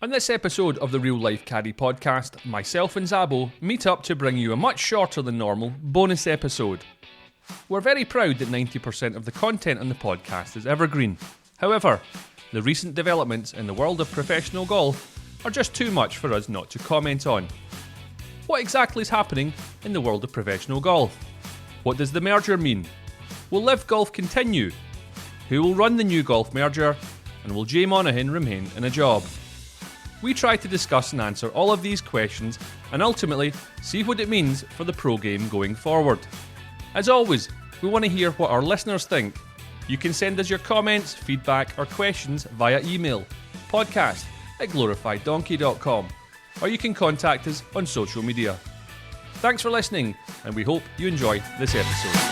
On this episode of the Real Life Caddie podcast, myself and Zabbo meet up to bring you a much shorter than normal bonus episode. We're very proud that 90% of the content on the podcast is evergreen. However, the recent developments in the world of professional golf are just too much for us not to comment on. What exactly is happening in the world of professional golf? What does the merger mean? Will LIV Golf continue? Who will run the new golf merger? And will Jay Monaghan remain in a job? We try to discuss and answer all of these questions and ultimately see what it means for the pro game going forward. As always, we want to hear what our listeners think. You can send us your comments, feedback or questions via email, podcast@glorifieddonkey.com, or you can contact us on social media. Thanks for listening, and we hope you enjoy this episode.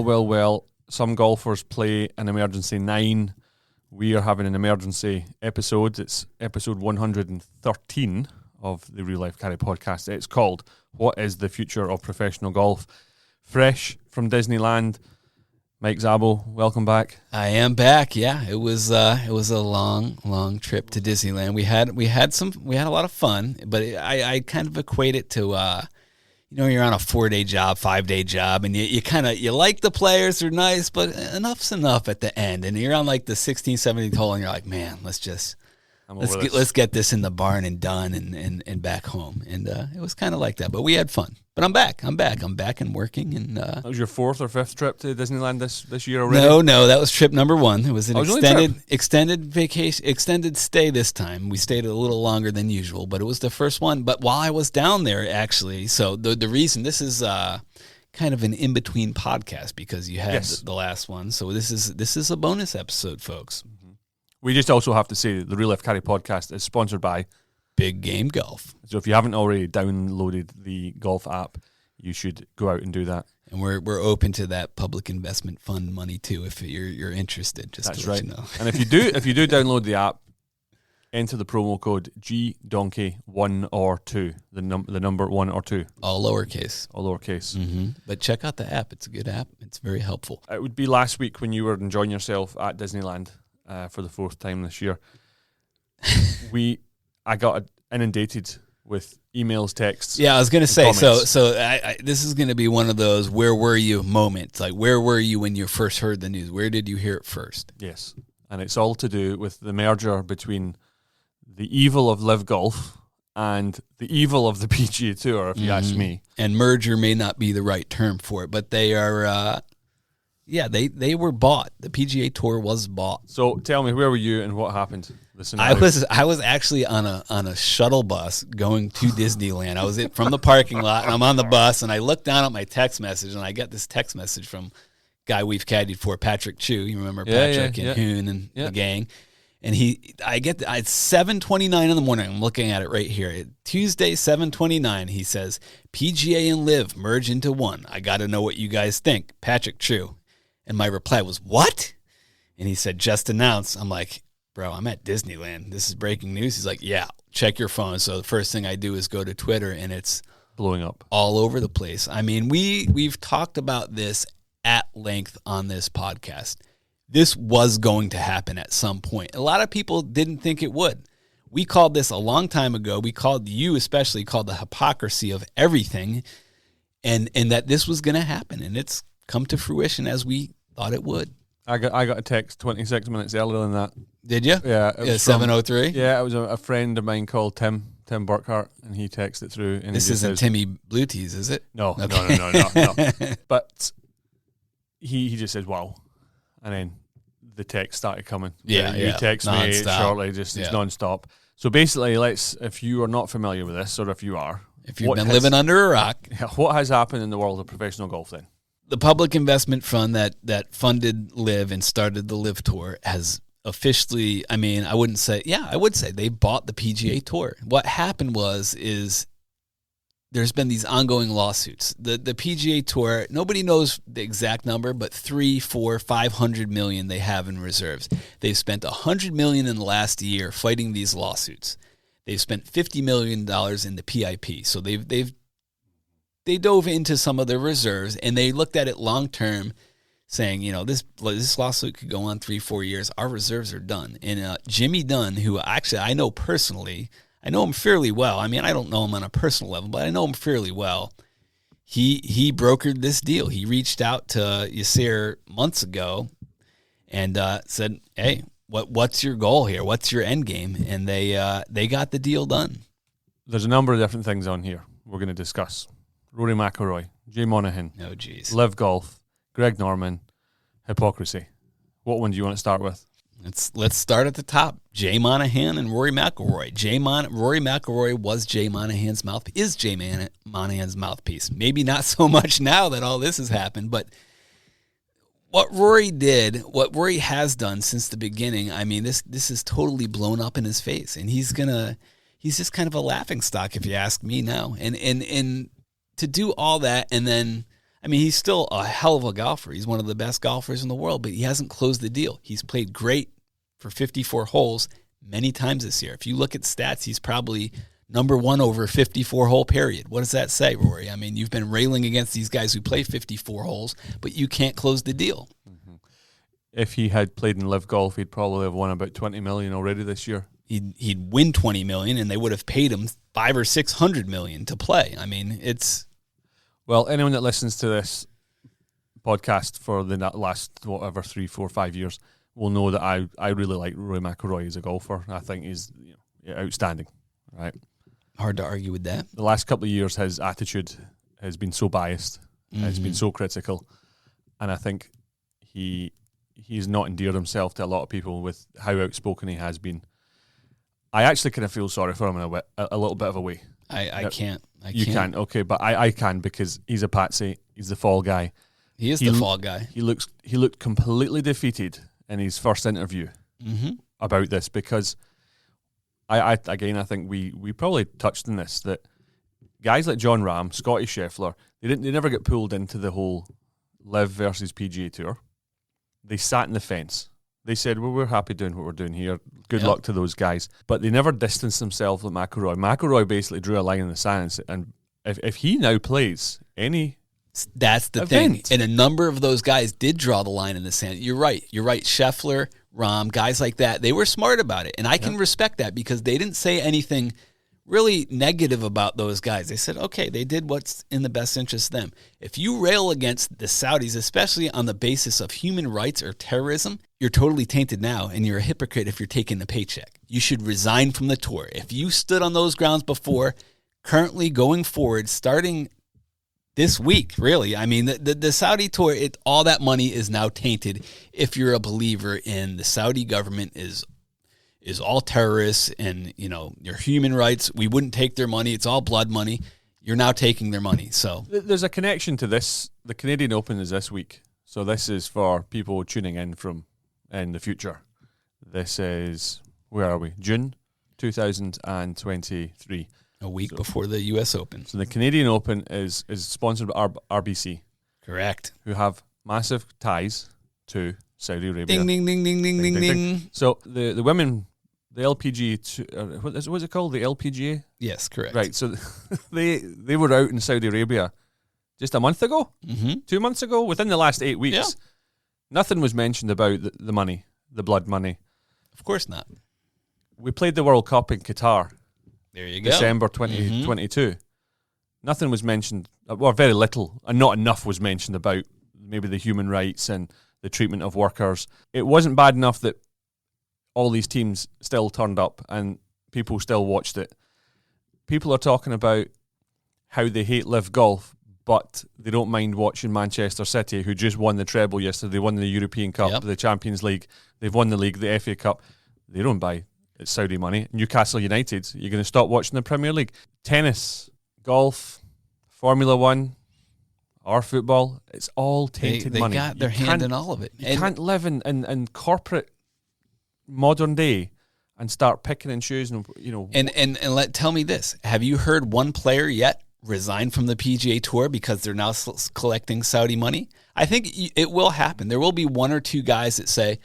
Well, some golfers play an emergency 9. We are having an emergency episode. It's episode 113 of the Real Life Caddie podcast. It's called What is the Future of Professional Golf? Fresh from Disneyland, Mike Zabbo, welcome back. I am back. Yeah, it was a long trip to Disneyland. We had a lot of fun, but I kind of equate it to you're on a 4-day job, 5-day job, and you like the players, they're nice, but enough's enough at the end. And you're on like the 16th, 17th hole, and you're like, man, let's get this in the barn and done and back home. And it was kind of like that, but we had fun. But I'm back and working. And that was your 4th or 5th trip to Disneyland this year already? No, that was trip number 1. It was an extended vacation, extended stay this time. We stayed a little longer than usual, but it was the first one. But while I was down there, actually, so the reason this is kind of an in-between podcast because you had the last one. So this is a bonus episode, folks. Mm-hmm. We just also have to say that the Real Life Caddie podcast is sponsored by Big Game Golf. So if you haven't already downloaded the golf app, you should go out and do that. And we're open to that public investment fund money too, if you're interested. Just that's to right. Let you know. And if you do download the app, enter the promo code GDonkey1 or 2, the number 1 or 2, all lowercase. Mm-hmm. But check out the app; it's a good app. It's very helpful. It would be last week when you were enjoying yourself at Disneyland for the 4th time this year. I got inundated with emails, texts. Yeah, I was going to say, comments. so this is going to be one of those where were you moments. Like, where were you when you first heard the news? Where did you hear it first? Yes, and it's all to do with the merger between the evil of LIV Golf and the evil of the PGA Tour, if you ask me. And merger may not be the right term for it, but they are... they were bought. The PGA Tour was bought. So tell me, where were you and what happened? I was actually on a shuttle bus going to Disneyland. I was from the parking lot, and I'm on the bus, and I look down at my text message, and I get this text message from guy we've caddied for, Patrick Chu. You remember Patrick and Hoon and the gang? And it's 7:29 in the morning. I'm looking at it right here. Tuesday, 7:29. He says, PGA and LIV merge into one. I got to know what you guys think. Patrick Chu. And my reply was, what? And he said, just announced. I'm like, bro, I'm at Disneyland. This is breaking news. He's like, yeah, check your phone. So the first thing I do is go to Twitter, and it's blowing up all over the place. I mean, we've talked about this at length on this podcast. This was going to happen at some point. A lot of people didn't think it would. We called this a long time ago. We called, you especially, called the hypocrisy of everything, and that this was going to happen. And it's come to fruition as we thought it would. I got a text 26 minutes earlier than that. Did you? Yeah. 7:03? Yeah, it was a friend of mine called Tim Burkhart, and he texted it through. And this isn't Timmy Blue Tees, is it? No, okay. No. But he just says, wow. And then the text started coming. You text non-stop. Me shortly, it's non-stop. So basically, if you are not familiar with this, or if you are. If you've been living under a rock. What has happened in the world of professional golf then? The public investment fund that funded LIV and started the LIV Tour has officially, I would say they bought the PGA Tour. What happened is there's been these ongoing lawsuits. The PGA Tour, nobody knows the exact number, but 300, 400, 500 million they have in reserves. They've spent $100 million in the last year fighting these lawsuits. They've spent $50 million in the PIP. So they dove into some of their reserves, and they looked at it long term, saying, this lawsuit could go on 3-4 years. Our reserves are done. And Jimmy Dunn, who actually I know personally, I know him fairly well. I mean, I don't know him on a personal level, but I know him fairly well. He brokered this deal. He reached out to Yasser months ago and said, "Hey, what's your goal here? What's your end game?" And they got the deal done. There's a number of different things on here we're going to discuss. Rory McIlroy, Jay Monahan, Oh, geez. LIV Golf, Greg Norman, hypocrisy. What one do you want to start with? Let's start at the top. Jay Monahan and Rory McIlroy. Rory McIlroy was Jay Monahan's mouthpiece. Is Jay Monahan's mouthpiece? Maybe not so much now that all this has happened, but what Rory did, what Rory has done since the beginning, I mean, this is totally blown up in his face, and he's just kind of a laughingstock if you ask me now. And to do all that, and then, I mean, he's still a hell of a golfer. He's one of the best golfers in the world, but he hasn't closed the deal. He's played great for 54 holes many times this year. If you look at stats, he's probably number one over 54-hole period. What does that say, Rory? I mean, you've been railing against these guys who play 54 holes, but you can't close the deal. Mm-hmm. If he had played in LIV Golf, he'd probably have won about $20 million already this year. He'd win $20 million, and they would have paid him $500 or $600 million to play. I mean, it's... Well, anyone that listens to this podcast for the last, 3, 4, 5 years will know that I really like Rory McIlroy as a golfer. I think he's outstanding, right? Hard to argue with that. The last couple of years, his attitude has been so biased, has been so critical, and I think he's not endeared himself to a lot of people with how outspoken he has been. I actually kind of feel sorry for him in a little bit of a way. I can't. You can't, okay, but I can, because he's a patsy. He's the fall guy. He is the fall guy. He looked completely defeated in his first interview about this, because I think we probably touched on this, that guys like John Rahm, Scotty Scheffler, they never get pulled into the whole LIV versus PGA Tour. They sat in the fence. They said, well, we're happy doing what we're doing here. Good luck to those guys. But they never distanced themselves with McIlroy. McIlroy basically drew a line in the sand, and if he now plays any That's the event. thing. And a number of those guys did draw the line in the sand. You're right. Scheffler, Rahm, guys like that, they were smart about it. And I can respect that, because they didn't say anything really negative about those guys. They said, okay, they did what's in the best interest of them. If you rail against the Saudis, especially on the basis of human rights or terrorism, you're totally tainted now, and you're a hypocrite if you're taking the paycheck. You should resign from the tour. If you stood on those grounds before, currently going forward, starting this week, really, I mean, the Saudi tour, all that money is now tainted if you're a believer in the Saudi government is all terrorists and, your human rights. We wouldn't take their money. It's all blood money. You're now taking their money. So there's a connection to this. The Canadian Open is this week. So this is for people tuning in from in the future. This is, where are we? June 2023. A week before the U.S. Open. So the Canadian Open is sponsored by RBC. Correct. Who have massive ties to Saudi Arabia. Ding, ding, ding, ding, ding, ding, ding. So the women, the LPGA, what's it called? The LPGA? Yes, correct. Right. So they were out in Saudi Arabia just a month ago, 2 months ago, within the last 8 weeks. Yeah. Nothing was mentioned about the money, the blood money. Of course not. We played the World Cup in Qatar. There you go. December 2022. Nothing was mentioned, or very little, and not enough was mentioned about maybe the human rights and the treatment of workers. It wasn't bad enough that all these teams still turned up and people still watched it. People are talking about how they hate LIV Golf, but they don't mind watching Manchester City, who just won the treble yesterday. They won the European Cup, the Champions League. They've won the league, the FA Cup. They don't buy it's Saudi money. Newcastle United, you're going to stop watching the Premier League. Tennis, golf, Formula One, or football, it's all tainted money. They got their hand in all of it. You can't live in corporate modern day and start picking and choosing, And tell me this. Have you heard one player yet resign from the PGA Tour because they're now collecting Saudi money. I think it will happen. There will be one or two guys that say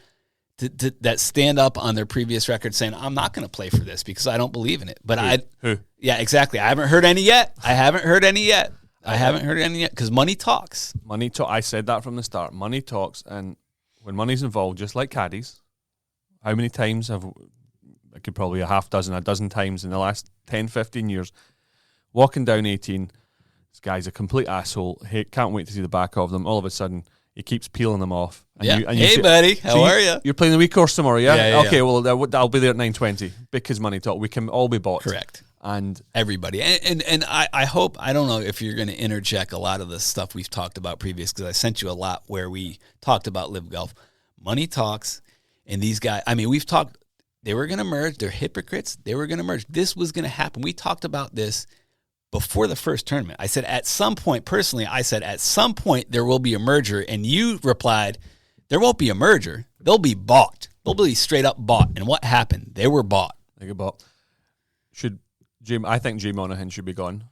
that stand up on their previous record saying, "I'm not going to play for this because I don't believe in it." But Who? Yeah, exactly. I haven't heard any yet. Because money talks. I said that from the start. Money talks, and when money's involved, just like caddies, how many times I could probably a dozen times in the last 10, 15 years, walking down 18, this guy's a complete asshole. Hey, can't wait to see the back of them. All of a sudden, he keeps peeling them off. And hey, say, buddy, how are you? You're playing the wee course tomorrow, yeah? Yeah, okay, well, I'll be there at 9:20 because money talk. We can all be bought. Correct. And everybody. And I hope, I don't know if you're going to interject a lot of the stuff we've talked about previous, because I sent you a lot where we talked about LIV Golf. Money talks, and these guys, I mean, we've talked, they were going to merge. They're hypocrites. They were going to merge. This was going to happen. We talked about this before the first tournament. I said at some point, personally, at some point there will be a merger, and you replied, there won't be a merger. They'll be bought. They'll be straight up bought. And what happened? They were bought. They get bought. I think Jay Monahan should be gone.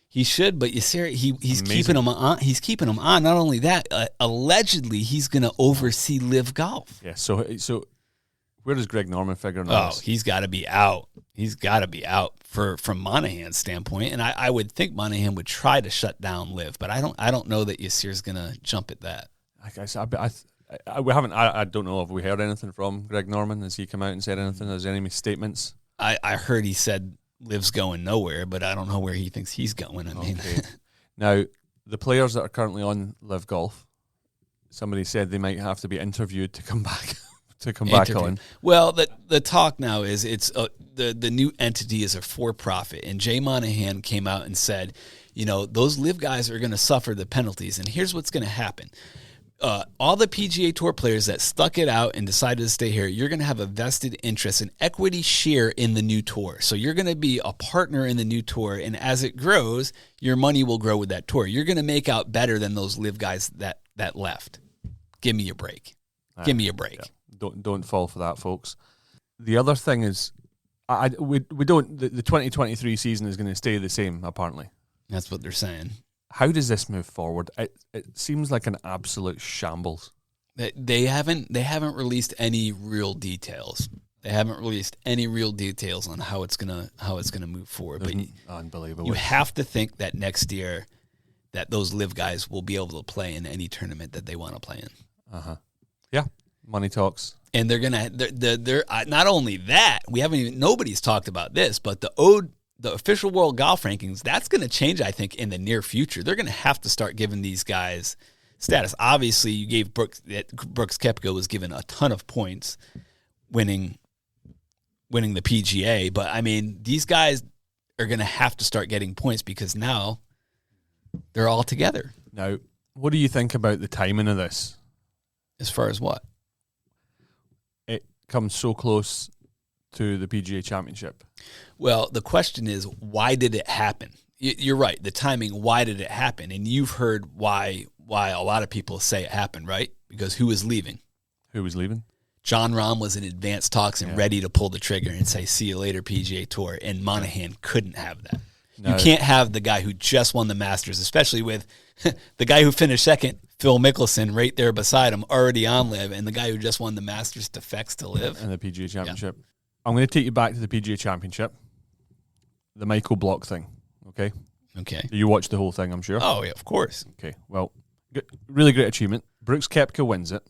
He should, but you see, he's keeping him on. He's keeping him on. Not only that, allegedly he's going to oversee LIV Golf. Yeah. So where does Greg Norman figure in this? He's got to be out. He's got to be out from Monahan's standpoint. And I would think Monahan would try to shut down LIV, but I don't know that Yasir's going to jump at that. Like I said, we haven't. I don't know if we heard anything from Greg Norman. Has he come out and said anything? Has there any statements? I heard he said LIV's going nowhere, but I don't know where he thinks he's going. I mean, now the players that are currently on LIV Golf, somebody said they might have to be interviewed to come back. Back on. Well, the talk now is it's the new entity is a for-profit, and Jay Monahan came out and said, those LIV guys are going to suffer the penalties, and here's what's going to happen. All the PGA Tour players that stuck it out and decided to stay here, you're going to have a vested interest, an equity share in the new tour. So you're going to be a partner in the new tour, and as it grows, your money will grow with that tour. You're going to make out better than those LIV guys that left. Give me a break. Give me a break. Yeah. Don't fall for that, folks. The other thing is, we don't. The 2023 season is going to stay the same. Apparently, that's what they're saying. How does this move forward? It seems like an absolute shambles. They haven't released any real details. They haven't released any real details on how it's gonna move forward. But unbelievable. You have to think that next year that those LIV guys will be able to play in any tournament that they want to play in. Yeah. Money talks, and they're not only that, nobody's talked about this, but the official World Golf Rankings, that's going to change, I think, in the near future. They're going to have to start giving these guys status. Obviously, you gave Brooks Koepka was given a ton of points, winning the PGA, but I mean, these guys are going to have to start getting points because now they're all together. Now, what do you think about the timing of this? As far as what? It comes so close to the PGA Championship. Well, the question is, why did it happen? You're right. The timing, why did it happen? And you've heard why a lot of people say it happened, right? Because who was leaving? Who was leaving? John Rahm was in advanced talks and ready to pull the trigger and say, see you later, PGA Tour. And Monahan couldn't have that. No. You can't have the guy who just won the Masters, especially with the guy who finished second, Phil Mickelson, right there beside him, already on LIV, and the guy who just won the Masters defects to LIV. And the PGA Championship. Yeah. I'm going to take you back to the PGA Championship. The Michael Block thing, okay? Okay. You watched the whole thing, I'm sure. Oh, yeah, of course. Okay, well, really great achievement. Brooks Koepka wins it.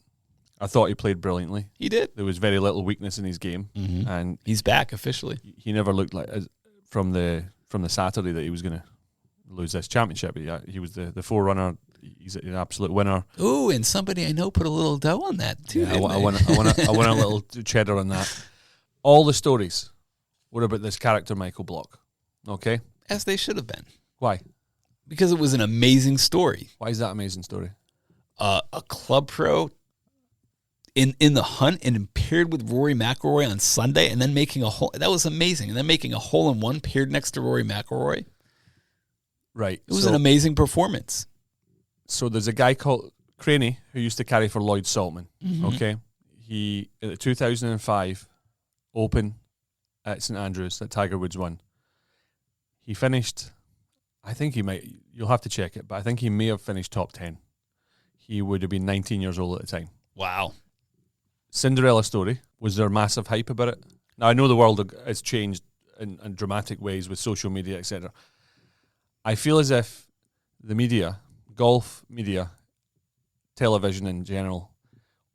I thought he played brilliantly. He did. There was very little weakness in his game. Mm-hmm. And he's back officially. He never looked like, from the Saturday, that he was going to lose this championship. He was the forerunner. He's an absolute winner. Ooh, and somebody I know put a little dough on that too. Yeah, I want a little cheddar on that. All the stories were about this character, Michael Block. Okay, as they should have been. Why? Because it was an amazing story. Why is that an amazing story? A club pro in the hunt and paired with Rory McIlroy on Sunday, and then making a hole. That was amazing. And then making a hole in one paired next to Rory McIlroy. Right. It was an amazing performance. So there's a guy called Craney who used to caddy for Lloyd Saltman. Mm-hmm. Okay. He, in the 2005 Open at St Andrews that Tiger Woods won, he finished I think he might. You'll have to check it, but I think he may have finished top 10. He would have been 19 years old at the time. Wow. Cinderella story. Was there massive hype about it? Now, I know the world has changed in dramatic ways with social media, etc. I feel as if the media, golf media, television in general,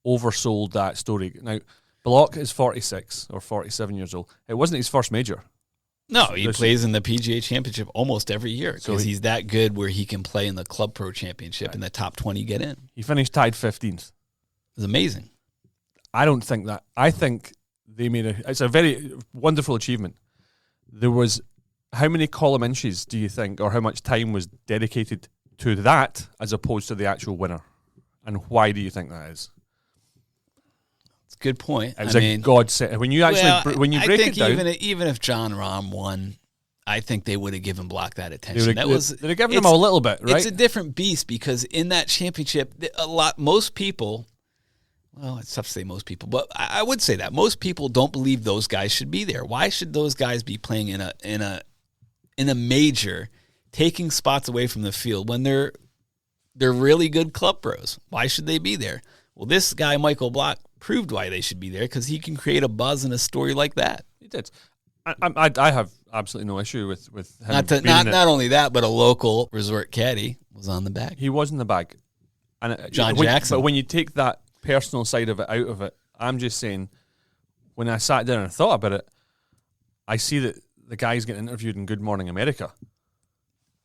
oversold that story. Now, Block is 46 or 47 years old. It wasn't his first major. No, he plays in the PGA Championship almost every year because he's that good where he can play in the Club Pro Championship and the top 20 get in. He finished tied 15th. It's amazing. I don't think that. I think they made it's a very wonderful achievement. There was, how many column inches do you think, or how much time was dedicated to that as opposed to the actual winner? And why do you think that is? It's a good point. It was a godsend. When you actually when you break it down, even if John Rahm won, I think they would have given Block that attention. They'd have given him a little bit, right? It's a different beast because in that championship, most people. Well, it's tough to say most people, but I would say that most people don't believe those guys should be there. Why should those guys be playing in a major, taking spots away from the field when they're really good club pros? Why should they be there? Well, this guy Michael Block proved why they should be there because he can create a buzz in a story like that. He did. I have absolutely no issue with him. Not only that, but a local resort caddy was on the bag. He was in the bag, and John Jackson. But when you take that personal side of it out of it, I'm just saying, when I sat down and thought about it, I see that the guy's getting interviewed in Good Morning America.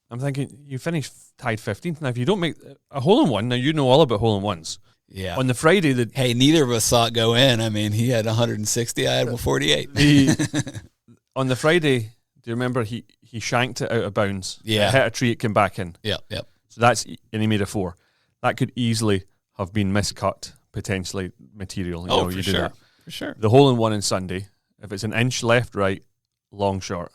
I'm thinking, you finished tied 15th. Now, if you don't make a hole-in-one, now you know all about hole-in-ones. Yeah. On the Friday, hey, neither of us saw it go in. I mean, he had 160, I had 48. On the Friday, do you remember he shanked it out of bounds? Yeah. It hit a tree, it came back in. Yep. So and he made a 4. That could easily have been miscut, potentially material. For sure. The hole-in-one on Sunday, if it's an inch left, right, long, short.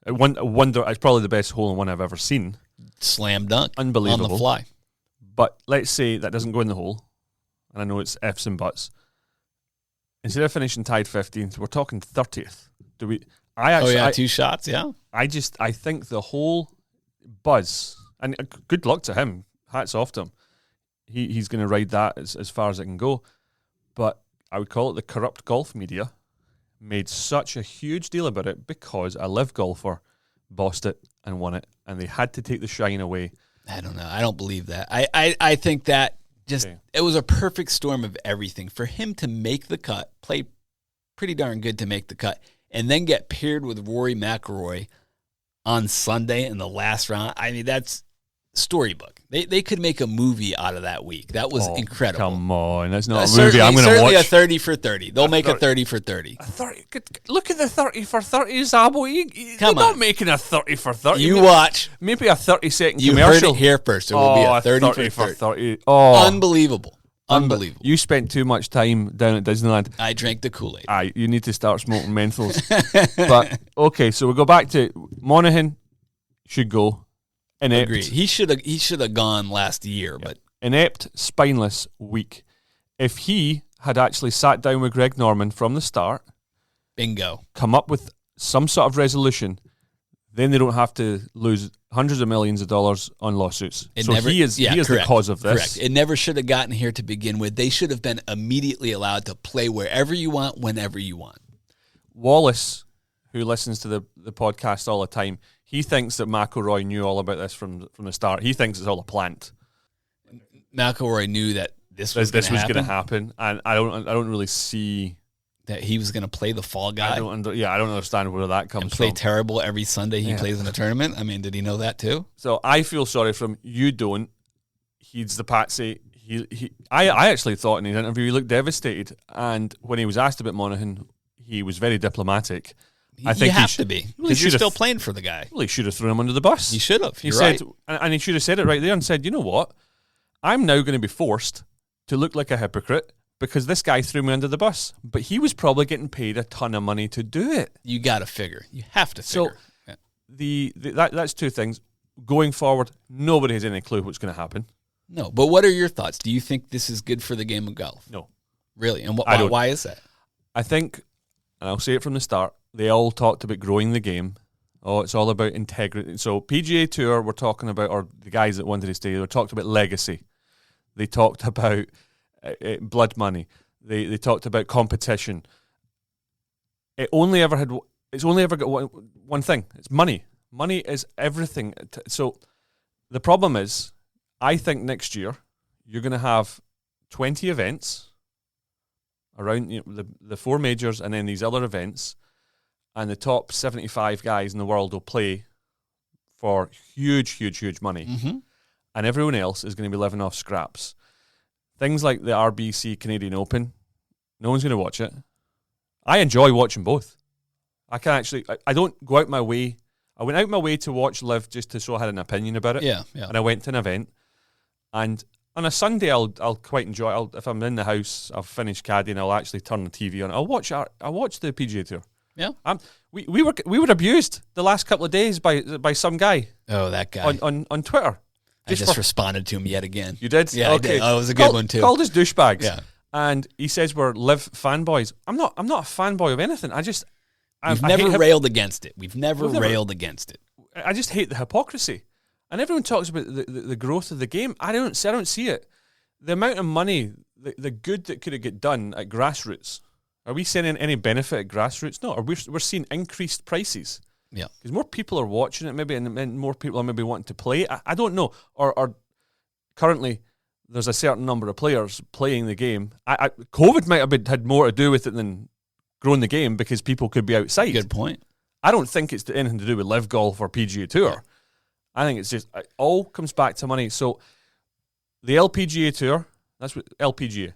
I wonder, it's probably the best hole-in-one I've ever seen. Slam dunk. Unbelievable. On the fly. But let's say that doesn't go in the hole, and I know it's F's and buts. Instead of finishing tied 15th, we're talking 30th. Do we? Two shots, yeah. I think the whole buzz, and good luck to him, hats off to him. He's going to ride that as far as it can go. But I would call it the corrupt golf media made such a huge deal about it because a LIV golfer bossed it and won it, and they had to take the shine away. I don't know. I don't believe that. I think that it was a perfect storm of everything. For him to make the cut, play pretty darn good to make the cut, and then get paired with Rory McIlroy on Sunday in the last round. I mean, that's storybook. They could make a movie out of that week. That was incredible. Come on, that's not a movie I'm going to watch. Certainly a 30 for 30. They'll make a 30 for 30. A 30. Look at the 30 for 30, Zabbo. They're not making a 30 for 30. You watch. Maybe a 30-second commercial. You heard it here first. There will be a 30 for 30. Oh, unbelievable. Unbelievable. You spent too much time down at Disneyland. I drank the Kool-Aid. You need to start smoking menthols. But, okay, so we'll go back to Monaghan should go. Inept. Agreed. He should have gone last year, but inept, spineless, weak. If he had actually sat down with Greg Norman from the start, bingo, come up with some sort of resolution, then they don't have to lose hundreds of millions of dollars on lawsuits. He is the cause of this. Correct. It never should have gotten here to begin with. They should have been immediately allowed to play wherever you want, whenever you want. Wallace, who listens to the podcast all the time, he thinks that McIlroy knew all about this from the start. He thinks it's all a plant. McIlroy knew that this was going to happen, and I don't really see that he was going to play the fall guy. I don't understand where that comes from. Play terrible every Sunday he plays in a tournament. I mean, did he know that too? So I feel sorry for him. You don't. He's the patsy. I actually thought in his interview he looked devastated, and when he was asked about Monaghan, he was very diplomatic. I think you have to be because you're still playing for the guy. Well, he should have thrown him under the bus. He should have. He said, and he should have said it right there and said, "You know what? I'm now going to be forced to look like a hypocrite because this guy threw me under the bus." But he was probably getting paid a ton of money to do it. You got to figure. You have to figure. So that's two things. Going forward, nobody has any clue what's going to happen. No, but what are your thoughts? Do you think this is good for the game of golf? No. Really? And why is that? I think, and I'll say it from the start, they all talked about growing the game, Oh, it's all about integrity. So PGA Tour, we're talking about, or the guys that wanted to stay, they talked about legacy. They talked about blood money. They talked about competition. It's only ever got one thing. It's money. Money is everything. So the problem is, I think next year you're going to have 20 events around the four majors and then these other events, and the top 75 guys in the world will play for huge, huge, huge money. Mm-hmm. And everyone else is going to be living off scraps. Things like the RBC Canadian Open, no one's going to watch it. I enjoy watching both. I can actually, I don't go out my way. I went out my way to watch LIV just to show I had an opinion about it. Yeah. And I went to an event. And on a Sunday, I'll quite enjoy it. If I'm in the house, I'll finish Caddie and I'll actually turn the TV on. I'll watch the PGA Tour. Yeah. We were abused the last couple of days by some guy. Oh, that guy. On Twitter. I just responded to him yet again. You did? Yeah, okay. I did. Oh, it was a good one too. Called us douchebags. Yeah. And he says we're LIV fanboys. I'm not a fanboy of anything. We've never railed against it. We've never railed against it. I just hate the hypocrisy. And everyone talks about the growth of the game. I don't see it. The amount of money, the good that could have get done at grassroots. Are we seeing any benefit at grassroots? No. Or we're seeing increased prices. Yeah. Because more people are watching it maybe, and more people are maybe wanting to play. I don't know. Or currently, there's a certain number of players playing the game. COVID might have had more to do with it than growing the game because people could be outside. Good point. I don't think it's anything to do with LIV Golf or PGA Tour. Yeah. I think it's just, it all comes back to money. So the LPGA Tour, that's what LPGA.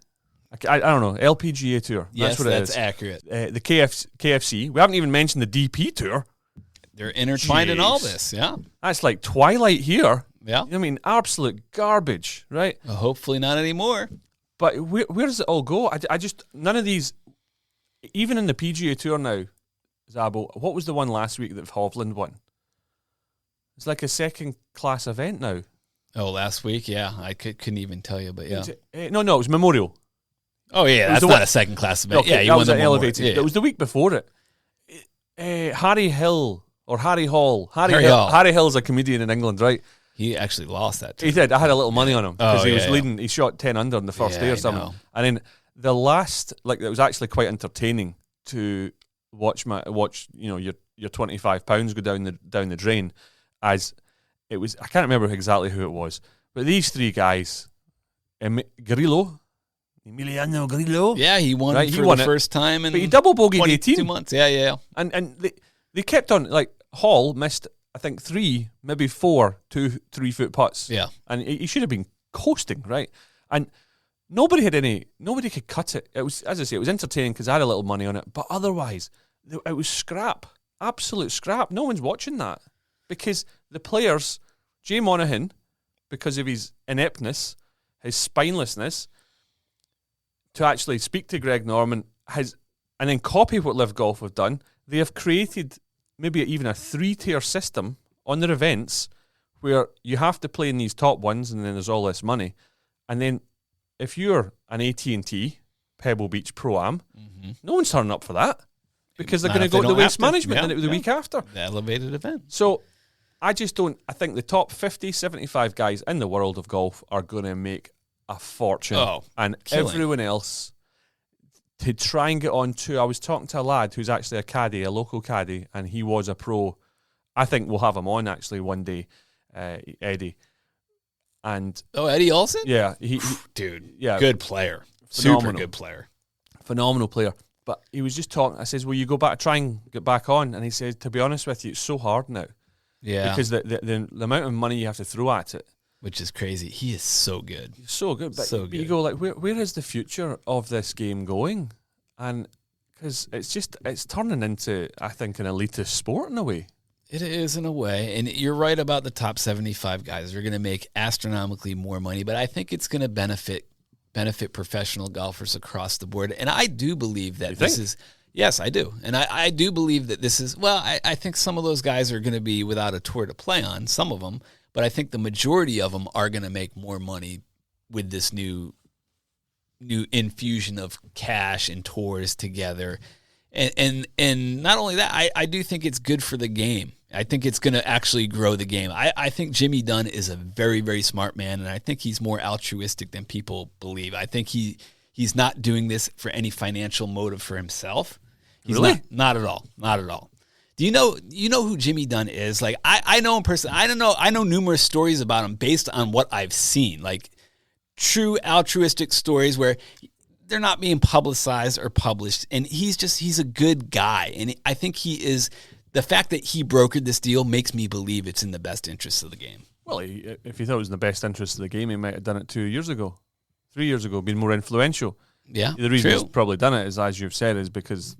I don't know, LPGA Tour. Yes, that's what it is. That's accurate. The KFC. We haven't even mentioned the DP Tour. They're intertwined in all this, yeah. That's like Twilight here. Yeah. I mean, absolute garbage, right? Well, hopefully not anymore. But where does it all go? I just, none of these, even in the PGA Tour now, Zabbo, what was the one last week that Hovland won? It's like a second-class event now. Oh, last week? Yeah, I couldn't even tell you, but yeah. No, it was Memorial. Oh, yeah, that's not a second-class event. Okay, yeah, he won the elevated. Yeah. It was the week before it. Harry Hill, or Harry Hall. Harry Hill's a comedian in England, right? He actually lost that too. He did. I had a little money on him because he was leading. Yeah. He shot 10 under on the first day or something. Know. And then the last, it was actually quite entertaining to watch your £25 go down the drain, as it was. I can't remember exactly who it was, but these three guys, Emiliano Grillo. Yeah, he won for the first time in. But he double bogeyed 18. 2 months. Yeah. And they kept on, Hall missed, I think, 3, maybe 4 2-3 foot putts. Yeah. And he should have been coasting, right? And nobody could cut it. It was, as I say, it was entertaining because I had a little money on it. But otherwise, it was scrap. Absolute scrap. No one's watching that. Because the players, Jay Monahan, because of his ineptness, his spinelessness, to actually speak to Greg Norman, and then copy what LIV Golf have done, they have created maybe even a 3-tier system on their events where you have to play in these top ones and then there's all this money. And then if you're an AT&T, Pebble Beach Pro-Am, no one's turning up for that because they're going to go to the Waste Management the week after. The elevated event. So I think the top 50, 75 guys in the world of golf are going to make a fortune. Oh, and everyone else to try and get on to. I was talking to a lad who's actually a caddy, a local caddy, and he was a pro. I think we'll have him on actually one day, Eddie. And Eddie Olsen? Yeah, dude, yeah, good player, phenomenal. Super good player, phenomenal player. But he was just talking. I says, "Will you go back, try and get back on?" And he said, "To be honest with you, it's so hard now." Yeah, because the amount of money you have to throw at it. Which is crazy. He is so good. So good. But so good. You go, where is the future of this game going? And because it's turning into, I think, an elitist sport in a way. It is in a way. And you're right about the top 75 guys. They're going to make astronomically more money, but I think it's going to benefit professional golfers across the board. And I do believe that this is... Yes, I do. And I do believe that this is... Well, I think some of those guys are going to be without a tour to play on, some of them. But I think the majority of them are going to make more money with this new infusion of cash and tours together. And not only that, I do think it's good for the game. I think it's going to actually grow the game. I think Jimmy Dunn is a very, very smart man, and I think he's more altruistic than people believe. I think he's not doing this for any financial motive for himself. He's really? Not at all. Not at all. Do you know who Jimmy Dunn is? Like I know him personally. I know numerous stories about him based on what I've seen. Like true altruistic stories where they're not being publicized or published. And he's a good guy. And I think the fact that he brokered this deal makes me believe it's in the best interest of the game. Well, if he thought it was in the best interest of the game, he might have done it 2 years ago, 3 years ago, been more influential. Yeah, the reason he's probably done it is, as you've said, is because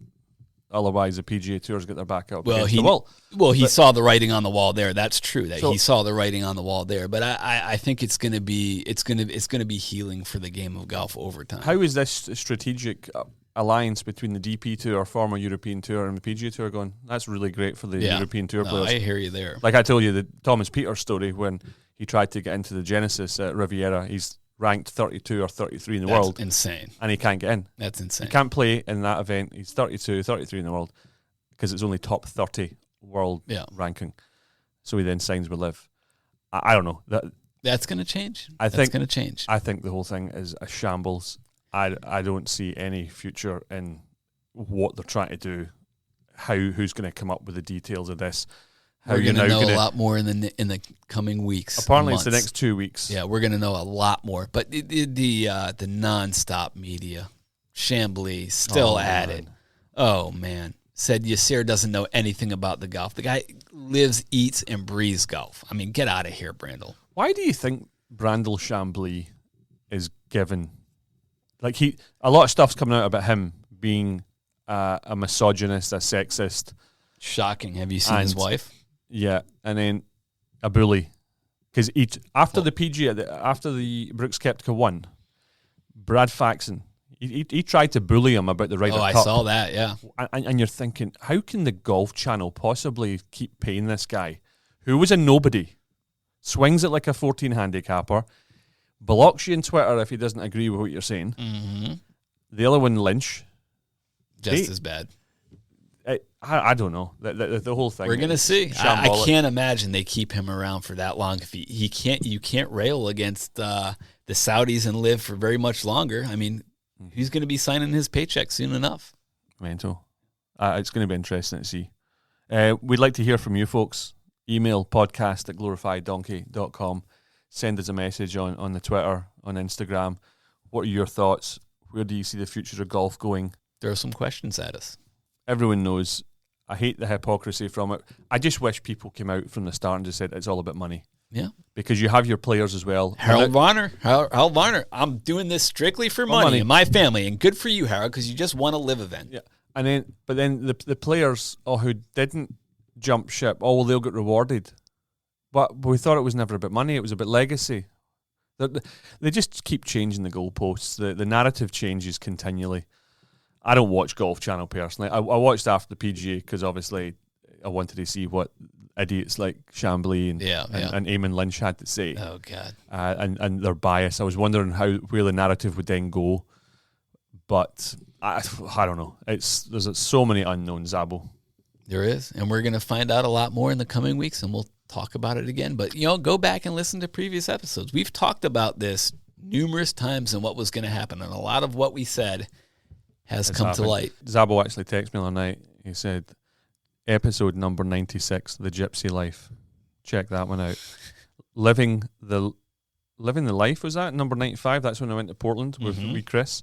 otherwise the PGA Tour's got their back up against the wall. Well, he saw the writing on the wall there. That's true. He saw the writing on the wall there. But I think it's going to be healing for the game of golf over time. How is this strategic alliance between the DP Tour, former European Tour, and the PGA Tour going? That's really great for the European Tour players. I hear you there. Like I told you, the Thomas Pieters story when he tried to get into the Genesis at Riviera. He's ranked 32 or 33 in the world. That's insane. And he can't get in. That's insane. He can't play in that event. He's 32, 33 in the world because it's only top 30 world ranking. So he then signs with LIV. I don't know. That's going to change. That's going to change. I think the whole thing is a shambles. I don't see any future in what they're trying to do. Who's going to come up with the details of this? We're going to know a lot more in the coming weeks. Apparently, it's the next 2 weeks. Yeah, we're going to know a lot more. But the nonstop media, Chambly, still at it. Oh man, said Yasser doesn't know anything about the golf. The guy lives, eats, and breathes golf. I mean, get out of here, Brandel. Why do you think Brandel Chambly is given? Like a lot of stuff's coming out about him being a misogynist, a sexist. Shocking. Have you seen his wife? Yeah, and then a bully. Because after the PGA, after the Brooks Koepka won, Brad Faxon, he tried to bully him about the Ryder Cup. I saw that, yeah. And you're thinking, how can the Golf Channel possibly keep paying this guy, who was a nobody, swings it like a 14 handicapper, blocks you on Twitter if he doesn't agree with what you're saying. Mm-hmm. The other one, Lynch. Just as bad. I don't know. The whole thing. We're going to see. I can't imagine they keep him around for that long. If you can't rail against the Saudis and LIV for very much longer. I mean, he's going to be signing his paycheck soon enough. Mental. It's going to be interesting to see. We'd like to hear from you folks. Email podcast@glorifieddonkey.com. Send us a message on the Twitter, on Instagram. What are your thoughts? Where do you see the future of golf going? Throw some questions at us. Everyone knows. I hate the hypocrisy from it. I just wish people came out from the start and just said it's all about money. Yeah. Because you have your players as well. Harold Varner, I'm doing this strictly for money and my family. And good for you, Harold, because you just won a LIV event. Yeah. But then the players who didn't jump ship, they'll get rewarded. But we thought it was never about money. It was about legacy. They just keep changing the goalposts. The narrative changes continually. I don't watch Golf Channel personally. I watched after the PGA because obviously I wanted to see what idiots like Chambly and Eamon Lynch had to say. Oh God! And their bias. I was wondering where the narrative would then go, but I don't know. There's so many unknowns, Zabbo. There is, and we're going to find out a lot more in the coming weeks, and we'll talk about it again. But go back and listen to previous episodes. We've talked about this numerous times and what was going to happen, and a lot of what we said has come to light. Zabbo actually texted me the other night. He said, episode number 96, The Gypsy Life. Check that one out. Living the Life, was that? Number 95, that's when I went to Portland with Chris.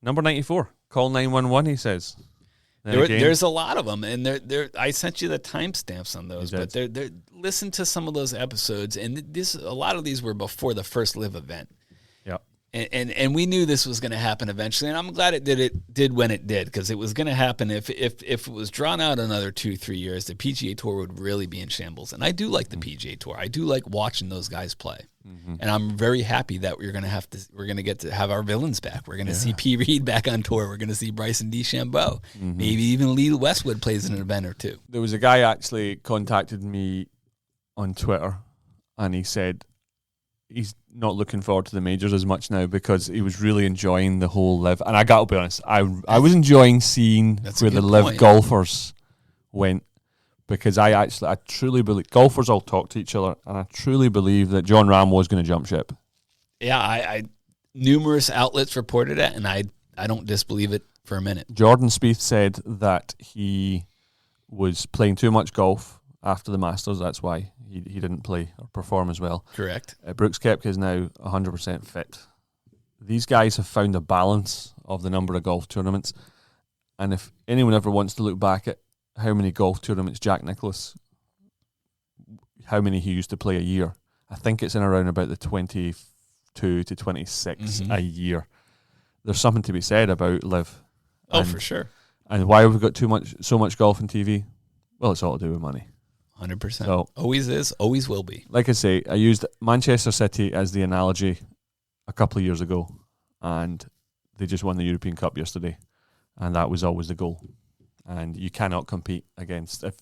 Number 94, Call 911, he says. There's a lot of them, and I sent you the timestamps on those, but listen to some of those episodes, and a lot of these were before the first LIV event. And we knew this was going to happen eventually, and I'm glad it did when it did, because it was going to happen. If it was drawn out another 2-3 years, the PGA Tour would really be in shambles. And I do like the PGA Tour. I do like watching those guys play, and I'm very happy that we're going to get to have our villains back. We're going to see P. Reed back on tour. We're going to see Bryson DeChambeau. Maybe even Lee Westwood plays in an event or two. There was a guy actually contacted me on Twitter, and he said he's not looking forward to the majors as much now because he was really enjoying the whole LIV. And I got to be honest, I was enjoying seeing where the LIV golfers went, because I truly believe golfers all talk to each other, and I truly believe that John Ram was going to jump ship. Yeah, I numerous outlets reported it, and I don't disbelieve it for a minute. Jordan Spieth said that he was playing too much golf after the Masters. That's why he didn't play or perform as well. Correct. Brooks Koepka is now 100% fit. These guys have found a balance of the number of golf tournaments, and if anyone ever wants to look back at how many golf tournaments Jack Nicklaus, how many he used to play a year, I think it's in around about the 22 to 26 a year. There's something to be said about LIV. Oh, for sure. And why have we got so much golf on TV? Well, it's all to do with money. 100%. So, always is, always will be. Like I say, I used Manchester City as the analogy a couple of years ago, and they just won the European Cup yesterday, and that was always the goal. And you cannot compete against. If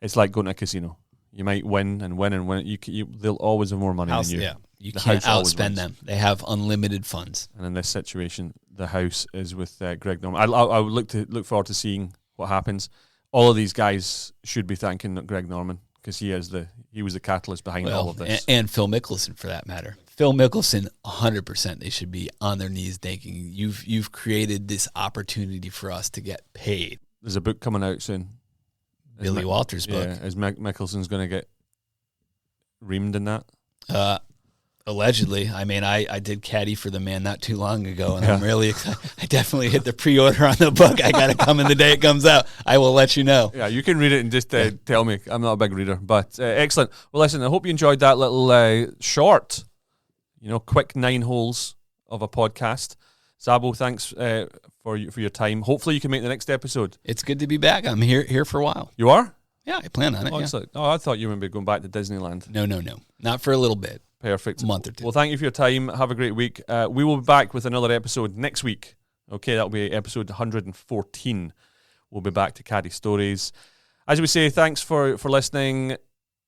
it's like going to a casino, you might win and win and win. They'll always have more money than you. Yeah, you can't outspend them. They have unlimited funds. And in this situation, the house is with Greg Norman. I would look forward to seeing what happens. All of these guys should be thanking Greg Norman, because he was the catalyst behind all of this. And Phil Mickelson, for that matter. Phil Mickelson, 100%. They should be on their knees thanking you. You've created this opportunity for us to get paid. There's a book coming out soon. Billy Walters' book. Yeah, is Mickelson's going to get reamed in that? Allegedly. I mean, I did Caddie for the man not too long ago, and I'm really excited. I definitely hit the pre-order on the book. I got to come in the day it comes out. I will let you know. Yeah, you can read it and just tell me. I'm not a big reader, but excellent. Well, listen, I hope you enjoyed that little short, quick 9 holes of a podcast. Zabbo, thanks for your time. Hopefully you can make the next episode. It's good to be back. I'm here for a while. You are? Yeah, I plan on it. Excellent. Oh, I thought you were maybe going back to Disneyland. No. Not for a little bit. Perfect. A month or two. Well, thank you for your time. Have a great week. We will be back with another episode next week. Okay, that'll be episode 114. We'll be back to Caddie Stories. As we say, thanks for listening.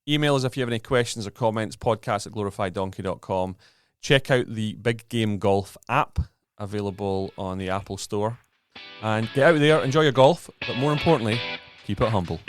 Email us if you have any questions or comments, podcast@glorifieddonkey.com. Check out the Big Game Golf app, available on the Apple Store. And get out there, enjoy your golf, but more importantly, keep it humble.